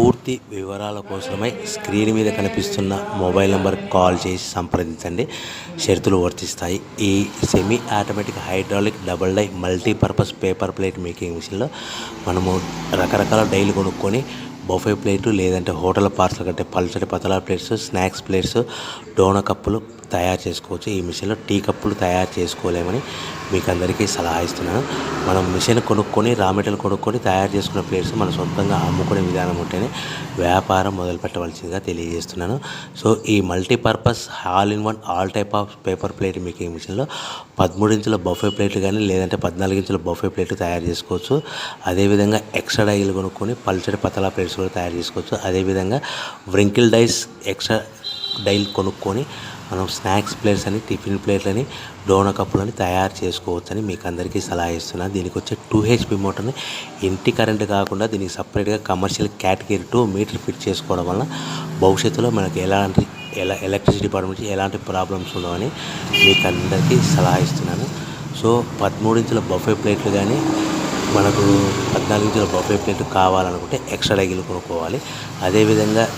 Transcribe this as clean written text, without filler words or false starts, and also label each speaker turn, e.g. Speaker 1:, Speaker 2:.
Speaker 1: పూర్తి వివరాల కోసమై స్క్రీన్ మీద కనిపిస్తున్న మొబైల్ నెంబర్కి కాల్ చేసి సంప్రదించండి. షరతులు వర్తిస్తాయి. ఈ semi automatic hydraulic double die multipurpose paper plate making మిషన్లో మనము రకరకాల డైలు కొనుక్కొని బఫే ప్లేటు లేదంటే హోటల్ పార్సల్ కంటే పల్చటి పతలా ప్లేట్స్, స్నాక్స్ ప్లేట్స్, డోనా కప్పులు తయారు చేసుకోవచ్చు. ఈ మిషన్లో టీ కప్పులు తయారు చేసుకోలేమని మీకు అందరికీ సలహా ఇస్తున్నాను. మనం మిషన్ కొనుక్కొని రా మెటీరియల్ కొనుక్కొని తయారు చేసుకున్న ప్లేట్స్ మనం సొంతంగా అమ్ముకునే విధానం ఉంటేనే వ్యాపారం మొదలు పెట్టవలసిందిగా తెలియజేస్తున్నాను. సో ఈ multipurpose all in one all type of paper plate making మిషన్లో 13 ఇంచుల బఫే ప్లేట్లు కానీ లేదంటే 14 ఇంచుల బఫే ప్లేట్లు తయారు చేసుకోవచ్చు. అదేవిధంగా ఎక్స్ట్రా డైలు కొనుక్కొని పల్చడి పతలా ప్లేట్స్ కూడా తయారు చేసుకోవచ్చు. అదేవిధంగా వ్రింకిల్ డైస్ ఎక్స్ట్రా డైలు కొనుక్కొని మనం స్నాక్స్ ప్లేట్స్ అని, టిఫిన్ ప్లేట్లని, డోనా కప్పులని తయారు చేసుకోవచ్చని మీకు అందరికీ సలహా ఇస్తున్నాను. దీనికి వచ్చే 2 HP మోటార్ని ఇంటి కరెంట్ కాకుండా దీనికి సపరేట్గా కమర్షియల్ కేటగిరీ 2 మీటర్ ఫిట్ చేసుకోవడం వల్ల భవిష్యత్తులో మనకి ఎలక్ట్రిసిటీ డిపార్ట్మెంట్ ఎలాంటి ప్రాబ్లమ్స్ ఉండవని మీకు అందరికీ సలహా ఇస్తున్నాను. సో 13 ఇంచుల బఫే ప్లేట్లు కానీ మనకు 14 ఇంచుల బఫే ప్లేట్ కావాలనుకుంటే ఎక్స్ట్రా డైలు కొనుక్కోవాలి. అదేవిధంగా